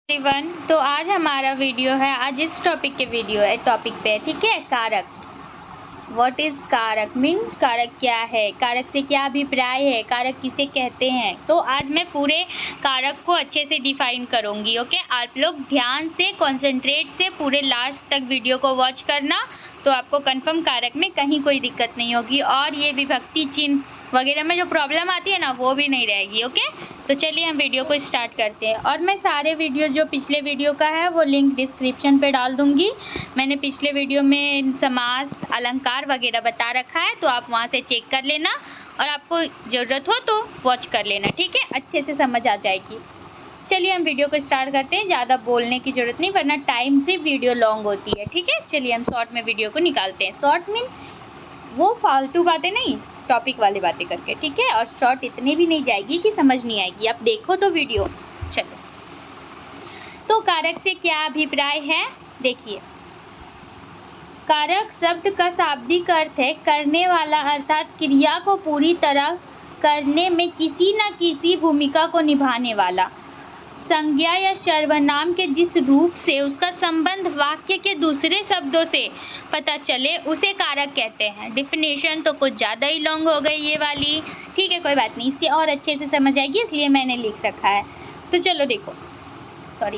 Everyone, तो आज हमारा वीडियो है। आज इस टॉपिक पे है, ठीक है। कारक, व्हाट इज कारक मीन, कारक क्या है, कारक से क्या अभिप्राय है, कारक किसे कहते हैं। तो आज मैं पूरे कारक को अच्छे से डिफाइन करूंगी। ओके, आप लोग ध्यान से कंसंट्रेट से पूरे लास्ट तक वीडियो को वॉच करना, तो आपको कंफर्म कारक में कहीं कोई दिक्कत नहीं होगी और ये विभक्ति चिन्ह वगैरह में जो प्रॉब्लम आती है ना, वो भी नहीं रहेगी। ओके, तो चलिए हम वीडियो को स्टार्ट करते हैं। और मैं सारे वीडियो जो पिछले वीडियो का है वो लिंक डिस्क्रिप्शन पे डाल दूंगी। मैंने पिछले वीडियो में समास, अलंकार वगैरह बता रखा है, तो आप वहाँ से चेक कर लेना और आपको ज़रूरत हो तो वॉच कर लेना, ठीक है। अच्छे से समझ आ जाएगी। चलिए हम वीडियो को स्टार्ट करते हैं। ज़्यादा बोलने की ज़रूरत नहीं, वरना टाइम से वीडियो लॉन्ग होती है, ठीक है। चलिए हम शॉर्ट में वीडियो को निकालते हैं। शॉर्ट मीन वो फालतू बातें नहीं, टॉपिक वाली बातें करके, ठीक है। और शॉर्ट इतनी भी नहीं जाएगी कि समझ नहीं आएगी, आप देखो तो वीडियो। चलो, तो कारक से क्या अभिप्राय है, देखिए। कारक शब्द का शाब्दिक अर्थ है करने वाला, अर्थात क्रिया को पूरी तरह करने में किसी न किसी भूमिका को निभाने वाला। संज्ञा या सर्वनाम के जिस रूप से उसका संबंध वाक्य के दूसरे शब्दों से पता चले उसे कारक कहते हैं। डिफिनेशन तो कुछ ज़्यादा ही लॉन्ग हो गई ये वाली, ठीक है, कोई बात नहीं, इससे और अच्छे से समझ आएगी, इसलिए मैंने लिख रखा है। तो चलो देखो,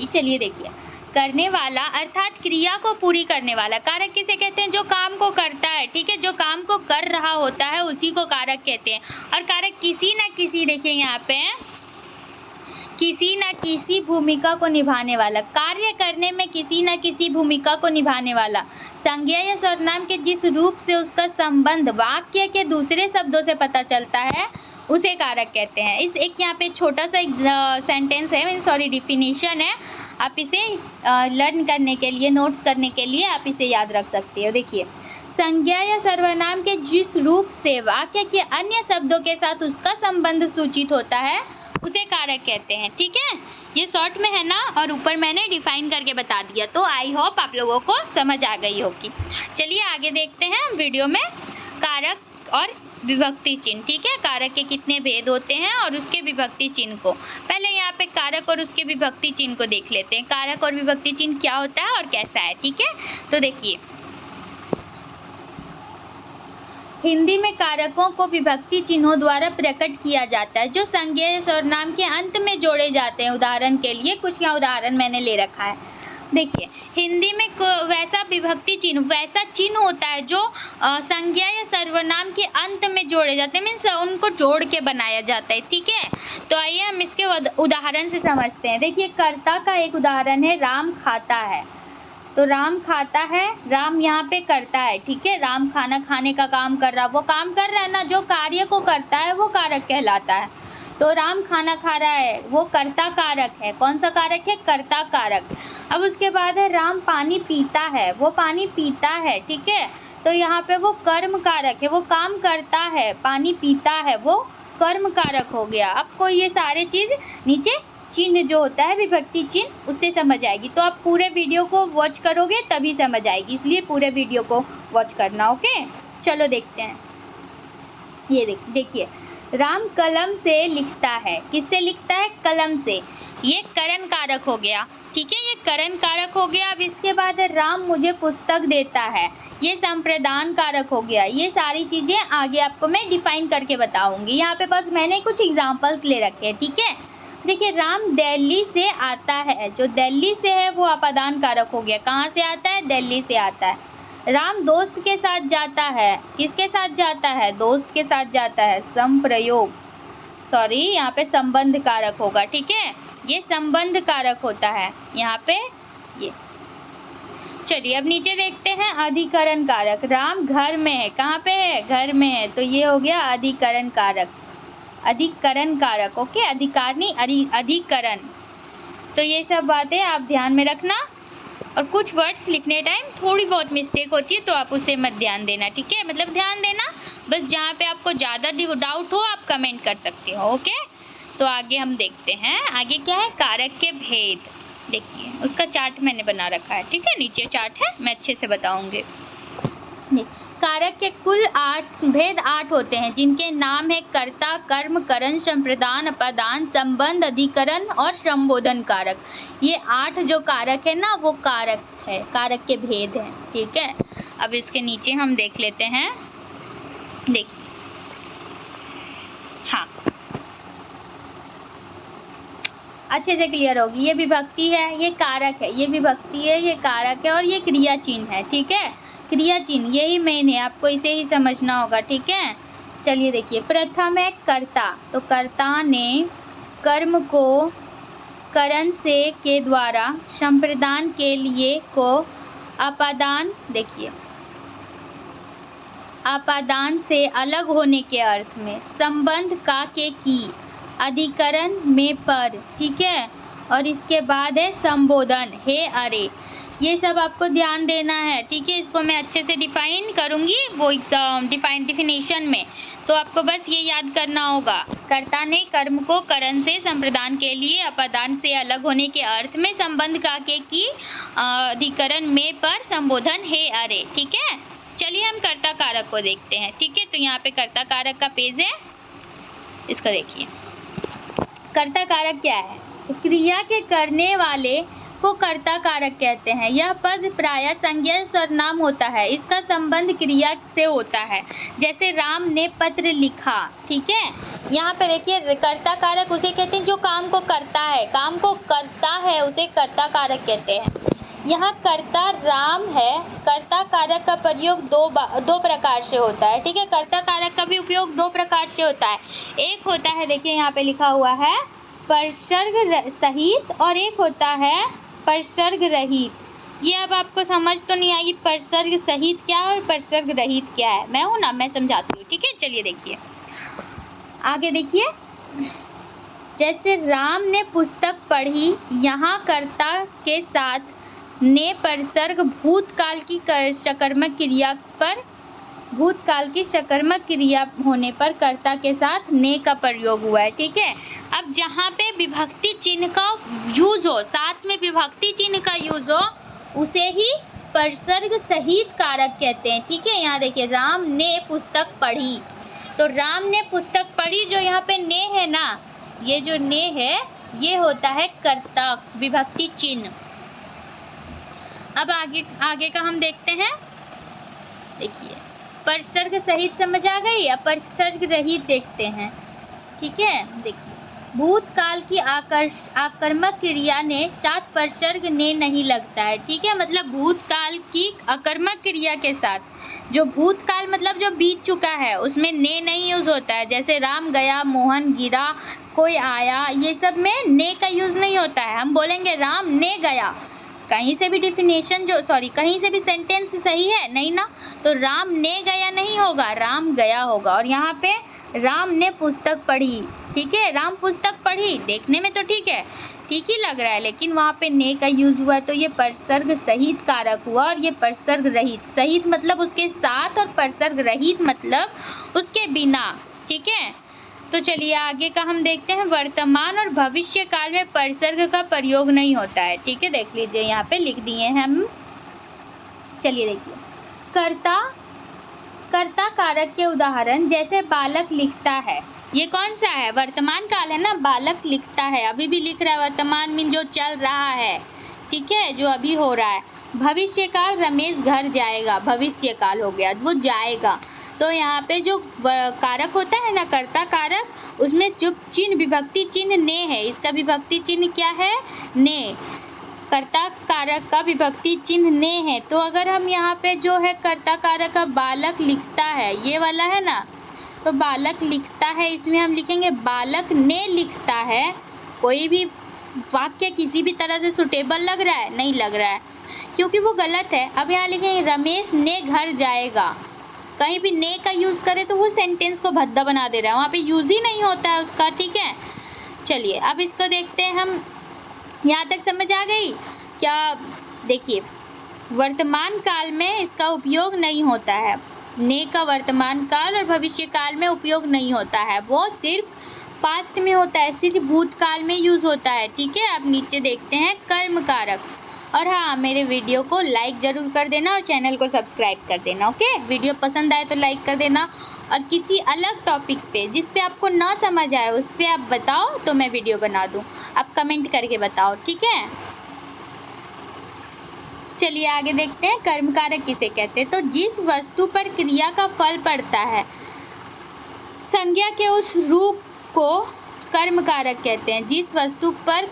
चलिए देखिए। करने वाला अर्थात क्रिया को पूरी करने वाला। कारक किसे कहते हैं, जो काम को करता है, ठीक है, जो काम को कर रहा होता है उसी को कारक कहते हैं। और कारक किसी न किसी, देखिए यहाँ पे किसी न किसी भूमिका को निभाने वाला, कार्य करने में किसी न किसी भूमिका को निभाने वाला। संज्ञा या सर्वनाम के जिस रूप से उसका संबंध वाक्य के दूसरे शब्दों से पता चलता है उसे कारक कहते हैं। इस एक यहाँ पे छोटा सा एक सेंटेंस है, डिफिनेशन है, आप इसे लर्न करने के लिए, नोट्स करने के लिए आप इसे याद रख सकते हो। देखिए, संज्ञा या सर्वनाम के जिस रूप से वाक्य के अन्य शब्दों के साथ उसका संबंध सूचित होता है उसे कारक कहते हैं, ठीक है। ये शॉर्ट में है ना, और ऊपर मैंने डिफाइन करके बता दिया, तो आई होप आप लोगों को समझ आ गई होगी। चलिए आगे देखते हैं वीडियो में कारक और विभक्ति चिन्ह, ठीक है। कारक के कितने भेद होते हैं और उसके विभक्ति चिन्ह को, पहले यहाँ पे कारक और उसके विभक्ति चिन्ह को देख लेते हैं। कारक और विभक्ति चिन्ह क्या होता है और कैसा है, ठीक है। तो देखिए, हिंदी में कारकों को विभक्ति चिन्हों द्वारा प्रकट किया जाता है जो संज्ञा या सर्वनाम के अंत में जोड़े जाते हैं। उदाहरण के लिए कुछ यहाँ उदाहरण मैंने ले रखा है। देखिए, हिंदी में वैसा विभक्ति चिन्ह, वैसा चिन्ह होता है जो संज्ञा या सर्वनाम के अंत में जोड़े जाते हैं, मीन्स उनको जोड़ के बनाया जाता है, ठीक है। तो आइए हम इसके उदाहरण से समझते हैं। देखिए, कर्ता का एक उदाहरण है, राम खाता है। तो राम खाता है, राम यहाँ पे करता है, ठीक है। राम खाना खाने का काम कर रहा, वो काम कर रहा है ना, जो कार्य को करता है वो कारक कहलाता है। तो राम खाना खा रहा है, वो कर्ता कारक है। कौन सा कारक है, कर्ता कारक। अब उसके बाद है राम पानी पीता है, वो पानी पीता है, ठीक है। तो यहाँ पे वो कर्म कारक है, वो काम करता है, पानी पीता है, वो कर्म कारक हो गया। आपको ये सारे चीज नीचे चिन्ह जो होता है विभक्ति चिन्ह, उससे समझ आएगी। तो आप पूरे वीडियो को वॉच करोगे तभी समझ आएगी, इसलिए पूरे वीडियो को वॉच करना। ओके, चलो देखते हैं। ये देखिए, राम कलम से लिखता है। किससे लिखता है, कलम से। ये करण कारक हो गया, ठीक है, ये करण कारक हो गया। अब इसके बाद राम मुझे पुस्तक देता है, ये संप्रदान कारक हो गया। ये सारी चीज़ें आगे आपको मैं डिफाइन करके बताऊंगी। यहाँ पे बस मैंने कुछ एग्जाम्पल्स ले रखे हैं, ठीक है। देखिए, राम दिल्ली से आता है, जो दिल्ली से है वो अपादान कारक हो गया। कहाँ से आता है, दिल्ली से आता है। राम दोस्त के साथ जाता है, किसके साथ जाता है, दोस्त के साथ जाता है। संप्रयोग, यहाँ पे संबंध कारक होगा, ठीक है, ये संबंध कारक होता है यहाँ पे ये। चलिए अब नीचे देखते हैं, अधिकरण कारक। राम घर में है, कहाँ पे है, घर में है, तो ये हो गया अधिकरण कारक, अधिकरण कारक। ओके, अधिकार नहीं, अधिकरण। तो ये सब बातें आप ध्यान में रखना, और कुछ वर्ड्स लिखने टाइम थोड़ी बहुत मिस्टेक होती है तो आप उसे मत ध्यान देना, ठीक है, मतलब ध्यान देना बस, जहाँ पे आपको ज़्यादा डाउट हो आप कमेंट कर सकते हो। ओके, तो आगे हम देखते हैं, आगे क्या है, कारक के भेद। देखिए, उसका चार्ट मैंने बना रखा है, ठीक है, नीचे चार्ट है, मैं अच्छे से बताऊंगी। कारक के कुल 8 होते हैं, जिनके नाम है कर्ता, कर्म, करण, संप्रदान, अपादान, संबंध, अधिकरण और संबोधन कारक। ये 8 जो कारक है ना, वो कारक है, कारक के भेद हैं। ठीक है, अब इसके नीचे हम देख लेते हैं। देखिए, हाँ, अच्छे से क्लियर होगी। ये विभक्ति है, ये कारक है, ये विभक्ति है, ये कारक है और ये क्रिया चिन्ह है। ठीक है, क्रिया चिन्ह यही मेन है, आपको इसे ही समझना होगा। ठीक है, चलिए देखिए, प्रथम है कर्ता। तो कर्ता ने कर्म को करण से के द्वारा संप्रदान के लिए को अपादान, देखिए अपादान से अलग होने के अर्थ में, संबंध का के की, अधिकरण में पर। ठीक है, और इसके बाद है संबोधन, हे अरे। ये सब आपको ध्यान देना है। ठीक है, इसको मैं अच्छे से डिफाइन करूँगी वो डिफिनेशन में, तो आपको बस ये याद करना होगा। कर्ता ने कर्म को करण से संप्रदान के लिए अपादान से अलग होने के अर्थ में, संबंध का के की, अधिकरण में पर, संबोधन, हे अरे। ठीक है, चलिए हम कर्ता कारक को देखते हैं। ठीक है, तो यहाँ पे कर्ता कारक का पेज है, इसको देखिए। कर्ता कारक क्या है? क्रिया के करने वाले को कर्ता कारक कहते हैं। यह पद प्रायः संज्ञा सर्वनाम होता है। इसका संबंध क्रिया से होता है, जैसे राम ने पत्र लिखा। ठीक है, यहाँ पे देखिए, कर्ता कारक उसे कहते हैं जो काम को करता है, काम को करता है उसे कर्ता कारक कहते हैं। यहाँ कर्ता राम है। कर्ता कारक का प्रयोग दो प्रकार से होता है। ठीक है, कर्ता कारक का भी उपयोग 2 प्रकार से होता है। एक होता है, देखिए यहाँ पे लिखा हुआ है परसर्ग सहित, और एक होता है परसर्ग रहित। ये अब आपको समझ तो नहीं आएगी परसर्ग सहित क्या है और परसर्ग रहित क्या है। मैं हूँ ना, मैं समझाती हूँ। ठीक है, चलिए देखिए आगे। देखिए, जैसे राम ने पुस्तक पढ़ी, यहाँ कर्ता के साथ ने परसर्ग भूतकाल की सकर्मक क्रिया पर, भूतकाल की सकर्मक क्रिया होने पर कर्ता के साथ ने का प्रयोग हुआ है। ठीक है, अब जहाँ पे विभक्ति चिन्ह का यूज हो, साथ में विभक्ति चिन्ह का यूज हो, उसे ही परसर्ग सहित कारक कहते हैं। ठीक है, यहाँ देखिए, राम ने पुस्तक पढ़ी, तो राम ने पुस्तक पढ़ी, जो यहाँ पे ने है ना, ये जो ने है ये होता है कर्ता, विभक्ति चिन्ह। अब आगे का हम देखते हैं। देखिए, परसर्ग सहित समझ आ गई, अब परसर्ग रहित देखते हैं। ठीक है, देखिए, भूतकाल की आकर्मक क्रिया ने साथ परसर्ग ने नहीं लगता है। ठीक है, मतलब भूतकाल की आकर्मक क्रिया के साथ, जो भूतकाल मतलब जो बीत चुका है, उसमें ने नहीं यूज होता है। जैसे राम गया, मोहन गिरा, कोई आया, ये सब में ने का यूज नहीं होता है। हम बोलेंगे राम ने गया, कहीं से भी डिफिनेशन कहीं से भी सेंटेंस सही है नहीं ना, तो राम ने गया नहीं होगा, राम गया होगा। और यहाँ पे राम ने पुस्तक पढ़ी। ठीक है, राम पुस्तक पढ़ी, देखने में तो ठीक है, ठीक ही लग रहा है, लेकिन वहाँ पे ने का यूज हुआ, तो ये परसर्ग सहित कारक हुआ। और ये परसर्ग रहित, सहित मतलब उसके साथ, और परसर्ग रहित मतलब उसके बिना। ठीक है, तो चलिए आगे का हम देखते हैं। वर्तमान और भविष्य काल में परसर्ग का प्रयोग नहीं होता है। ठीक है, देख लीजिए, यहाँ पे लिख दिए हैं हम। चलिए देखिए, कर्ता कारक के उदाहरण, जैसे बालक लिखता है, ये कौन सा है? वर्तमान काल है ना, बालक लिखता है, अभी भी लिख रहा है, वर्तमान में जो चल रहा है। ठीक है, जो अभी हो रहा है। भविष्य काल, रमेश घर जाएगा, भविष्य काल हो गया, वो जाएगा। तो यहाँ पे जो कारक होता है ना, कर्ता कारक, उसमें जो चिन्ह, विभक्ति चिन्ह ने है, इसका विभक्ति चिन्ह क्या है? ने। कर्ता कारक का विभक्ति चिन्ह ने है। तो अगर हम यहाँ पे जो है कर्ता कारक का बालक लिखता है, ये वाला है ना, तो बालक लिखता है, इसमें हम लिखेंगे बालक ने लिखता है। कोई भी वाक्य किसी भी तरह से सुटेबल लग रहा है? नहीं लग रहा है, क्योंकि वो गलत है। अब यहाँ लिखेंगे रमेश ने घर जाएगा, कहीं भी ने का यूज़ करे तो वो सेंटेंस को भद्दा बना दे रहा है, वहाँ पे यूज़ ही नहीं होता है उसका। ठीक है, चलिए अब इसको देखते हैं हम। यहाँ तक समझ आ गई क्या? देखिए, वर्तमान काल में इसका उपयोग नहीं होता है, ने का वर्तमान काल और भविष्य काल में उपयोग नहीं होता है, वो सिर्फ पास्ट में होता है, सिर्फ भूतकाल में यूज़ होता है। ठीक है, अब नीचे देखते हैं कर्म कारक। और हाँ, मेरे वीडियो को लाइक ज़रूर कर देना और चैनल को सब्सक्राइब कर देना। ओके, वीडियो पसंद आए तो लाइक कर देना, और किसी अलग टॉपिक पे जिस पे आपको ना समझ आए उस पे आप बताओ तो मैं वीडियो बना दूँ। आप कमेंट करके बताओ, ठीक है। चलिए आगे देखते हैं, कर्म कारक किसे कहते हैं। तो जिस वस्तु पर क्रिया का फल पड़ता है, संज्ञा के उस रूप को कर्म कारक कहते हैं। जिस वस्तु पर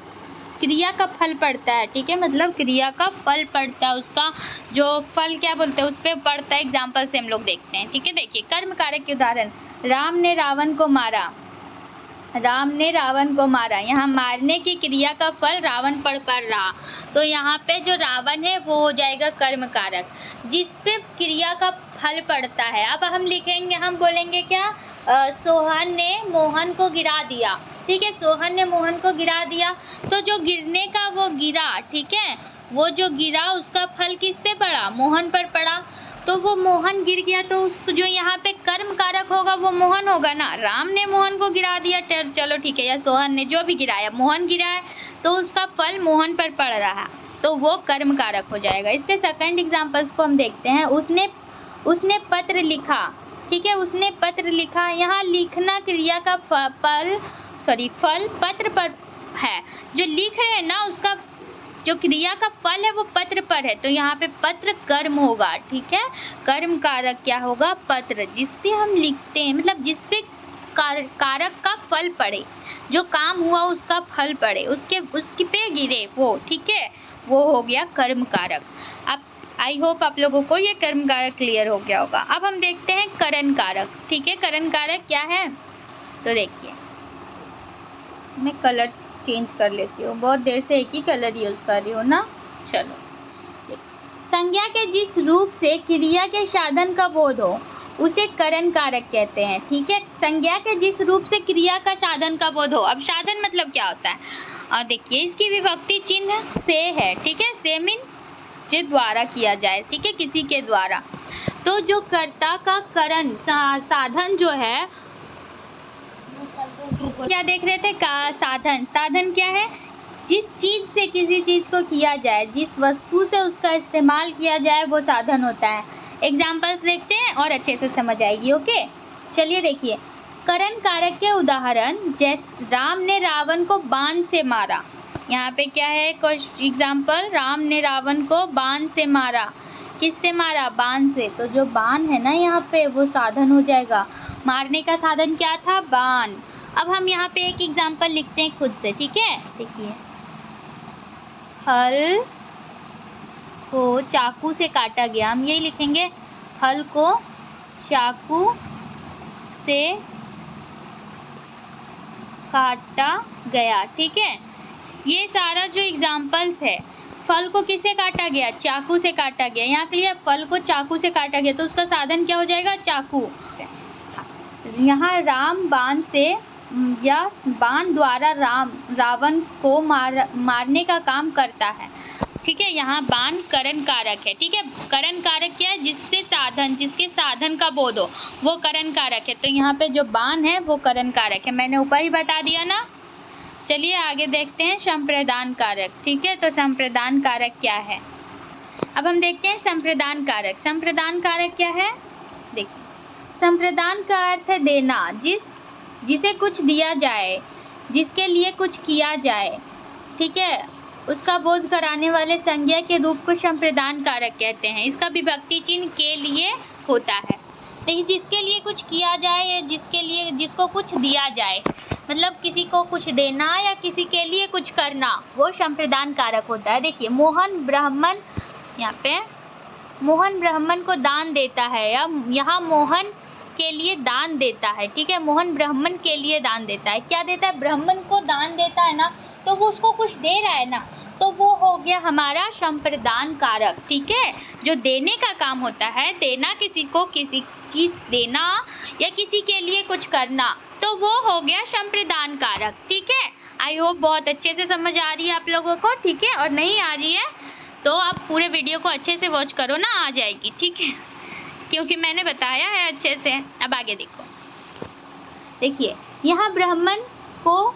क्रिया का फल पड़ता है, ठीक है, मतलब क्रिया का फल पड़ता है, उसका जो फल क्या बोलते हैं उस पर पड़ता है। एग्जाम्पल से हम लोग देखते हैं, ठीक है। देखिए कर्म कारक के उदाहरण, राम ने रावण को मारा। राम ने रावण को मारा, यहाँ मारने की क्रिया का फल रावण पर पड़ रहा, तो यहाँ पे जो रावण है वो हो जाएगा कर्म कारक। जिस पे क्रिया का फल पड़ता है, अब हम लिखेंगे, हम बोलेंगे क्या, सोहन ने मोहन को गिरा दिया, ठीक है। सोहन ने मोहन को गिरा दिया, तो जो गिरने का वो गिरा, ठीक है, वो जो गिरा उसका फल किस पे पड़ा, मोहन पर पड़ा, तो वो मोहन गिर गया, तो उसको जो यहाँ पे कर्म कारक होगा वो मोहन होगा ना। राम ने मोहन को गिरा दिया, चलो ठीक है, या सोहन ने, जो भी गिराया, मोहन गिराया, तो उसका फल मोहन पर पड़ रहा, तो वो कर्म कारक हो जाएगा। इसके सेकंड एग्जाम्पल्स को हम देखते हैं। उसने पत्र लिखा, ठीक है, उसने पत्र लिखा, यहाँ लिखना क्रिया का फल पत्र पर है। जो लिख रहे हैं ना, उसका जो क्रिया का फल है वो पत्र पर है, तो यहाँ पे पत्र कर्म होगा, ठीक है। कर्म कारक क्या होगा, पत्र, जिस पे हम लिखते हैं, मतलब जिस पे कारक का फल पड़े, जो काम हुआ उसका फल पड़े, उसके पे गिरे वो, ठीक है, वो हो गया कर्म कारक। अब आई होप आप लोगों को ये कर्म कारक क्लियर हो गया होगा। अब हम देखते हैं करण कारक, ठीक है। करण कारक क्या है, तो देखिए मैं कलर चेंज कर लेती हूँ, बहुत देर से एक ही कलर यूज़ कर रही हूँ ना। चलो, संज्ञा के जिस रूप से क्रिया के साधन का बोध हो उसे करण कारक कहते हैं, ठीक है। संज्ञा के जिस रूप से क्रिया का साधन का बोध हो, अब साधन मतलब क्या होता है, और देखिए इसकी विभक्ति चिन्ह से है, ठीक है। से मीन के द्वारा किया जाए, ठीक है, किसी के द्वारा। तो जो कर्ता का करण साधन जो है, क्या देख रहे थे, का साधन क्या है, जिस चीज से किसी चीज को किया जाए, जिस वस्तु से उसका इस्तेमाल किया जाए, वो साधन होता है। एग्जाम्पल्स देखते हैं और अच्छे से समझ आएगी। ओके, चलिए देखिए करण कारक के उदाहरण, जैसे राम ने रावण को बाण से मारा। यहाँ पे क्या है, कुछ एग्जाम्पल, राम ने रावण को बाण से मारा। किससे मारा, बाण से, तो जो बाण है ना यहाँ पे वो साधन हो जाएगा। मारने का साधन क्या था, बाण। अब हम यहाँ पे एक एग्जाम्पल लिखते हैं खुद से, ठीक है। देखिए, फल को चाकू से काटा गया, हम यही लिखेंगे, फल को चाकू से काटा गया, ठीक है। ये सारा जो एग्जाम्पल्स है, फल को किससे काटा गया, चाकू से काटा गया। यहाँ क्लियर, फल को चाकू से काटा गया, तो उसका साधन क्या हो जाएगा, चाकू। यहाँ राम बाण से या बाण द्वारा रावण को मारने का काम करता है, ठीक है। यहाँ बाण करण कारक है, ठीक है। करण कारक क्या है, जिसके साधन का बोध हो वो करण कारक है, तो यहाँ पे जो बाण है वो करण कारक है, मैंने ऊपर ही बता दिया ना। चलिए आगे देखते हैं संप्रदान कारक, ठीक है। तो संप्रदान कारक क्या है, अब हम देखते हैं संप्रदान कारक। संप्रदान कारक क्या है, देखिए, संप्रदान का अर्थ है देना, जिसे कुछ दिया जाए, जिसके लिए कुछ किया जाए, ठीक है, उसका बोध कराने वाले संज्ञा के रूप को संप्रदान कारक कहते हैं। इसका विभक्ति चिन्ह के लिए होता है, लेकिन जिसके लिए कुछ किया जाए या जिसको कुछ दिया जाए, मतलब किसी को कुछ देना या किसी के लिए कुछ करना, वो संप्रदान कारक होता है। देखिए, मोहन ब्राह्मण, यहाँ पे मोहन ब्राह्मण को दान देता है, या यहाँ मोहन के लिए दान देता है, ठीक है। मोहन ब्राह्मण के लिए दान देता है, क्या देता है, ब्राह्मण को दान देता है ना, तो वो उसको कुछ दे रहा है ना, तो वो हो गया हमारा संप्रदान कारक, ठीक है। जो देने का काम होता है, देना, किसी को किसी चीज़ देना या किसी के लिए कुछ करना, तो वो हो गया संप्रदान कारक, ठीक है। आई होप बहुत अच्छे से समझ आ रही है आप लोगों को, ठीक है। और नहीं आ रही है तो आप पूरे वीडियो को अच्छे से वॉच करो ना, आ जाएगी, ठीक है, क्योंकि मैंने बताया है अच्छे से। अब आगे देखो, देखिए यहाँ ब्राह्मण को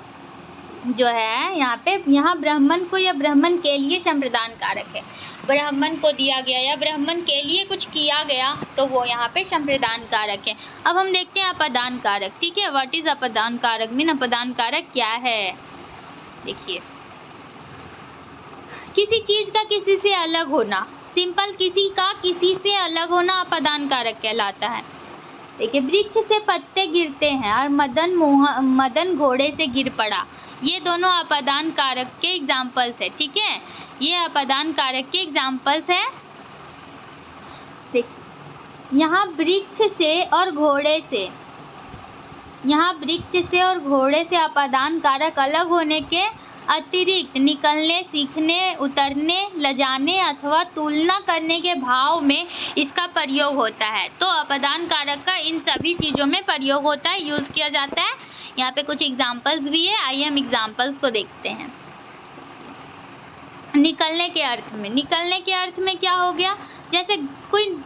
जो है यहाँ ब्राह्मण को या ब्राह्मण के लिए संप्रदान कारक है। ब्राह्मण को दिया गया या ब्राह्मण के लिए कुछ किया गया तो वो यहाँ पे संप्रदान कारक है। अब हम देखते हैं अपादान कारक। ठीक है, व्हाट इज अपादान कारक मीन अपादान कारक क्या है। देखिए, किसी चीज का किसी से अलग होना, सिंपल किसी का किसी से अलग होना अपादान कारक कहलाता है। देखिए, वृक्ष से पत्ते गिरते हैं और मदन घोड़े से गिर पड़ा, ये दोनों अपादान कारक के एग्जाम्पल्स है। ठीक है, ये अपादान कारक के एग्जाम्पल्स है। देखिए, यहाँ वृक्ष से और घोड़े से अपादान कारक अलग होने के अतिरिक्त निकलने, सीखने, उतरने, लजाने अथवा तुलना करने के भाव में इसका प्रयोग होता है। तो अपादान कारक का इन सभी चीज़ों में प्रयोग होता है, यूज़ किया जाता है। यहाँ पे कुछ एग्जाम्पल्स भी है, आइए हम एग्जाम्पल्स को देखते हैं। निकलने के अर्थ में क्या हो गया, जैसे कोई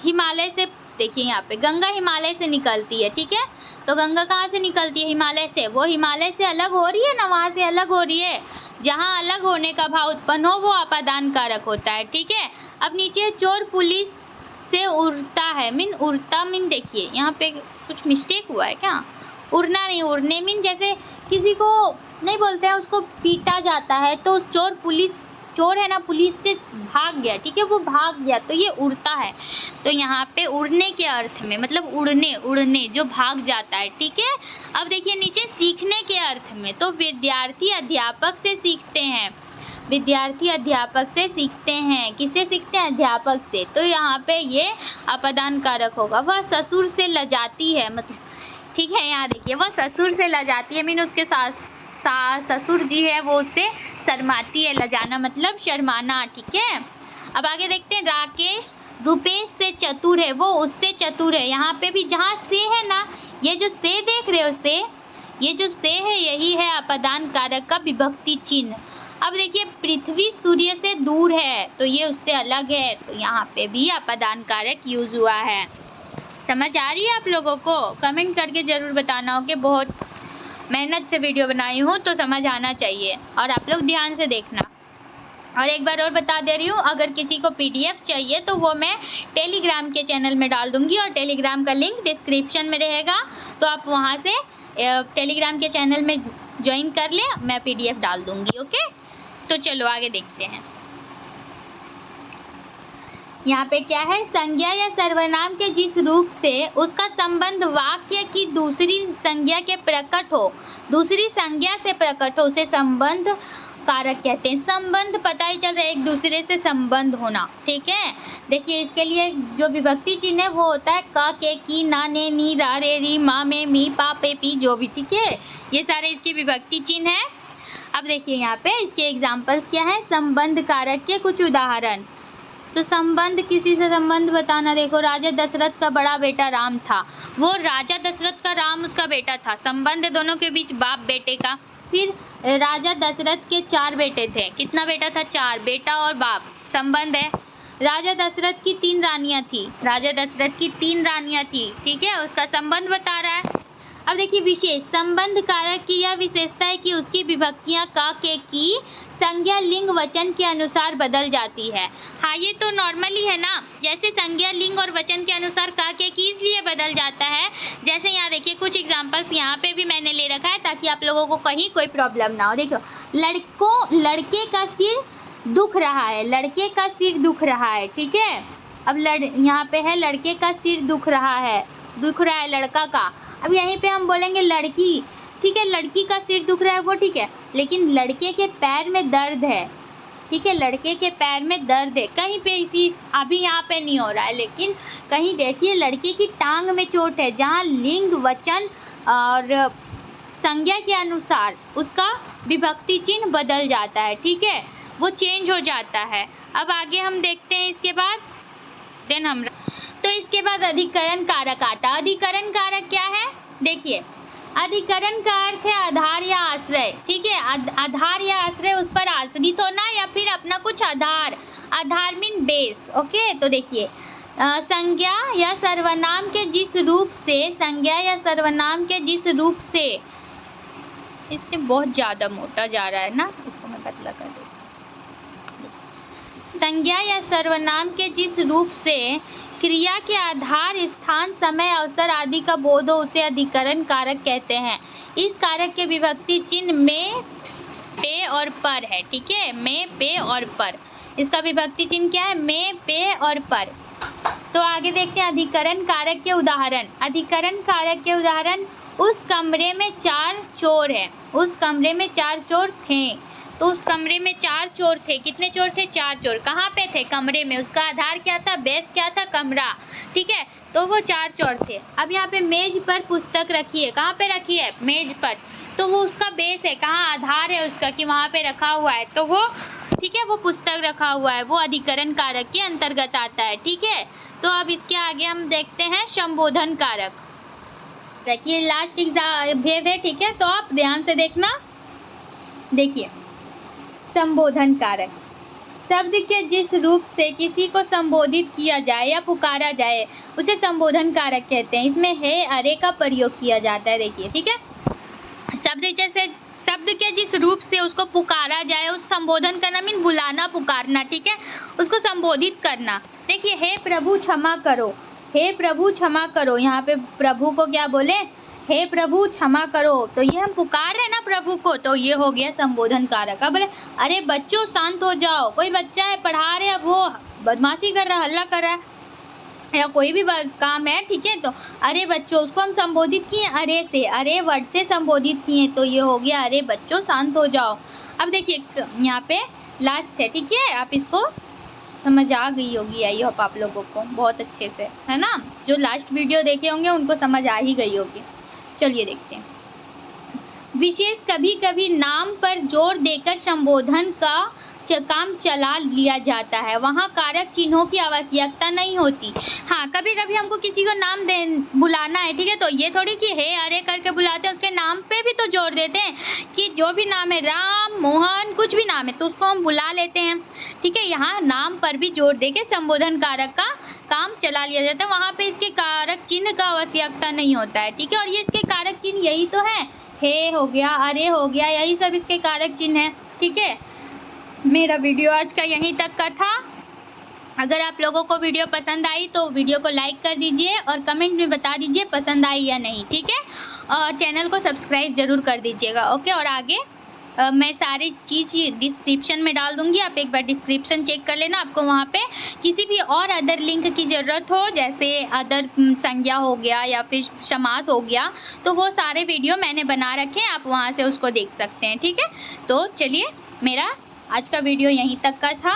हिमालय से, देखिए यहाँ पे गंगा हिमालय से निकलती है। ठीक है, तो गंगा कहाँ से निकलती है, हिमालय से। वो हिमालय से अलग हो रही है ना, वहाँ से अलग हो रही है। जहाँ अलग होने का भाव उत्पन्न हो वो अपादान कारक होता है। ठीक है, अब नीचे चोर पुलिस से उड़ता है मीन देखिए यहाँ पे कुछ मिस्टेक हुआ है क्या, उड़ना नहीं, उड़ने मीन जैसे किसी को नहीं बोलते हैं, उसको पीटा जाता है तो चोर है ना, पुलिस से भाग गया। ठीक है, वो भाग गया तो ये उड़ता है। तो यहाँ पे उड़ने के अर्थ में मतलब उड़ने जो भाग जाता है। ठीक है, अब देखिए नीचे सीखने के अर्थ में, तो विद्यार्थी अध्यापक से सीखते हैं। किससे सीखते हैं, अध्यापक से। तो यहाँ पे ये अपादान कारक होगा। वह ससुर से लजाती है, मतलब ठीक है, यहाँ देखिए वह ससुर से लजाती है मीन उसके साथ ससुर जी है वो उससे शर्माती है, लजाना मतलब शर्माना। ठीक है, अब आगे देखते हैं। राकेश रुपेश से चतुर है, वो उससे चतुर है। यहाँ पे भी जहाँ से है ना, ये जो से देख रहे हो, ये जो से है यही है अपादान कारक का विभक्ति चिन्ह। अब देखिए, पृथ्वी सूर्य से दूर है तो ये उससे अलग है, तो यहाँ पे भी अपादान कारक यूज हुआ है। समझ आ रही है आप लोगों को? कमेंट करके ज़रूर बताना हो कि बहुत मेहनत से वीडियो बनाई हूँ तो समझ आना चाहिए, और आप लोग ध्यान से देखना। और एक बार और बता दे रही हूँ, अगर किसी को PDF चाहिए तो वो मैं टेलीग्राम के चैनल में डाल दूँगी, और टेलीग्राम का लिंक डिस्क्रिप्शन में रहेगा, तो आप वहाँ से टेलीग्राम के चैनल में ज्वाइन कर लें, मैं PDF डाल दूँगी। ओके, तो चलो आगे देखते हैं। यहाँ पे क्या है, संज्ञा या सर्वनाम के जिस रूप से उसका संबंध वाक्य की दूसरी संज्ञा से प्रकट हो उसे संबंध कारक कहते हैं। संबंध पता ही चल रहा है, एक दूसरे से संबंध होना। ठीक है, देखिए इसके लिए जो विभक्ति चिन्ह है वो होता है का, के, की, ना, ने, नी, रा, रे, री, मा, में, मी, पा, पे, पी, जो भी। ठीक है, ये सारे इसकी विभक्ति चिन्ह है। अब देखिए यहाँ पे इसके एग्जाम्पल्स क्या है, संबंध कारक के कुछ उदाहरण। तो संबंध, किसी से संबंध बताना। देखो, राजा दशरथ का बड़ा बेटा राम था, वो राजा दशरथ का, राम उसका बेटा था। संबंध दोनों के बीच बाप बेटे का। फिर राजा दशरथ के 4 बेटे थे, कितना बेटा था, 4, बेटा और बाप, संबंध है। राजा दशरथ की 3 रानियां थी, ठीक है, उसका संबंध बता रहा है। अब देखिए विशेष, संबंध कारक की यह विशेषता है कि उसकी विभक्तियां का, के, की संज्ञा लिंग वचन के अनुसार बदल जाती है। हाँ, ये तो नॉर्मली है ना, जैसे संज्ञा लिंग और वचन के अनुसार का, के, की इसलिए बदल जाता है। जैसे यहाँ देखिए कुछ एग्जांपल्स यहाँ पे भी मैंने ले रखा है ताकि आप लोगों को कहीं कोई प्रॉब्लम ना हो। देखो, लड़के का सिर दुख रहा है, ठीक है। अब यहाँ पे है लड़के का सिर दुख रहा है लड़का का। अब यहीं पे हम बोलेंगे लड़की, ठीक है, लड़की का सिर दुख रहा है वो ठीक है, लेकिन लड़के के पैर में दर्द है, ठीक है, लड़के के पैर में दर्द है। कहीं पे इसी अभी यहाँ पे नहीं हो रहा है, लेकिन कहीं देखिए लड़के की टांग में चोट है, जहाँ लिंग वचन और संज्ञा के अनुसार उसका विभक्ति चिन्ह बदल जाता है, ठीक है, वो चेंज हो जाता है। अब आगे हम देखते हैं इसके बाद तो इसके बाद अधिकरण कारक आता है। अधिकरण कारक क्या है, देखिए अधिकरण का अर्थ है आधार या आश्रय, ठीक है, आधार या आश्रय, उस पर आश्रित होना या फिर अपना कुछ आधार मीन बेस। ओके, तो देखिए संज्ञा या सर्वनाम के जिस रूप से इसमें बहुत ज़्यादा मोटा जा रहा है ना, इसको मैं पतला कर देती हूँ। संज्ञा या सर्वनाम के जिस रूप से क्रिया के आधार, स्थान, समय, अवसर आदि का बोध हो उसे अधिकरण कारक कहते हैं। इस कारक के विभक्ति चिन्ह में, पे और पर है। ठीक है, में, पे और पर। इसका विभक्ति चिन्ह क्या है? में, पे और पर। तो आगे देखते हैं अधिकरण कारक के उदाहरण। अधिकरण कारक के उदाहरण, उस कमरे में 4 चोर हैं। उस कमरे में 4 चोर थे। तो उस कमरे में 4 चोर थे। कितने चोर थे? 4 चोर। कहाँ पे थे? कमरे में। उसका आधार क्या था? बेस क्या था? कमरा। ठीक है, तो वो 4 चोर थे। अब यहाँ पे मेज पर पुस्तक रखी है। कहाँ पे रखी है? मेज पर। तो वो उसका बेस है, कहाँ आधार है उसका कि वहाँ पे रखा हुआ है, तो वो, ठीक है, वो पुस्तक रखा हुआ है, वो अधिकरण कारक के अंतर्गत आता है। ठीक है, तो अब इसके आगे हम देखते हैं संबोधन कारक। देखिए लास्ट भेद है। ठीक है, तो आप ध्यान से देखना। देखिए संबोधन कारक, शब्द के जिस रूप से किसी को संबोधित किया जाए या पुकारा जाए उसे संबोधन कारक कहते हैं। इसमें है, अरे का प्रयोग किया जाता है। देखिए, ठीक है, शब्द के जिस रूप से उसको पुकारा जाए, उस संबोधन करना मीन बुलाना, पुकारना। ठीक है, उसको संबोधित करना। देखिए, हे प्रभु क्षमा करो। हे प्रभु क्षमा करो, यहाँ पे प्रभु को क्या बोले? हे प्रभु क्षमा करो। तो ये हम पुकार रहे हैं ना प्रभु को, तो ये हो गया संबोधन कारक। अब बोले अरे बच्चों शांत हो जाओ, कोई बच्चा है पढ़ा रहे, अब वो बदमाशी कर रहा है, हल्ला कर रहा है या कोई भी काम है। ठीक है, तो अरे बच्चों, उसको हम संबोधित किए अरे से, अरे वर्ड से संबोधित किए, तो ये हो गया अरे बच्चों शांत हो जाओ। अब देखिए यहाँ पे लास्ट है। ठीक है, आप इसको समझ आ गई होगी, आई होप आप लोगों को बहुत अच्छे से, है ना। जो लास्ट वीडियो देखे होंगे उनको समझ आ ही गई होगी। चलिए देखते हैं। विशेष कभी कभी नाम पर जोर देकर संबोधन का काम चला लिया जाता है, वहाँ कारक चिन्हों की आवश्यकता नहीं होती। हाँ, कभी कभी हमको किसी को नाम बुलाना है। ठीक है, तो ये थोड़ी कि हे अरे करके बुलाते हैं, उसके नाम पे भी तो जोर देते हैं कि जो भी नाम है, राम, मोहन, कुछ भी नाम है तो उसको हम बुला लेते हैं। ठीक है, यहाँ नाम पर भी जोर देके संबोधन कारक का काम चला लिया जाता है, वहाँ पे इसके कारक चिन्ह का आवश्यकता नहीं होता है। ठीक है, और ये इसके कारक चिन्ह यही तो है, हे हो गया, अरे हो गया, यही सब इसके कारक चिन्ह है। ठीक है, मेरा वीडियो आज का यहीं तक का था। अगर आप लोगों को वीडियो पसंद आई तो वीडियो को लाइक कर दीजिए और कमेंट में बता दीजिए पसंद आई या नहीं। ठीक है, और चैनल को सब्सक्राइब ज़रूर कर दीजिएगा। ओके, और आगे मैं सारी चीज़ डिस्क्रिप्शन में डाल दूँगी, आप एक बार डिस्क्रिप्शन चेक कर लेना। आपको वहाँ पे किसी भी और अदर लिंक की ज़रूरत हो, जैसे अदर संज्ञा हो गया या फिर समास हो गया, तो वो सारे वीडियो मैंने बना रखे हैं, आप वहाँ से उसको देख सकते हैं। ठीक है, तो चलिए मेरा आज का वीडियो यहीं तक का था।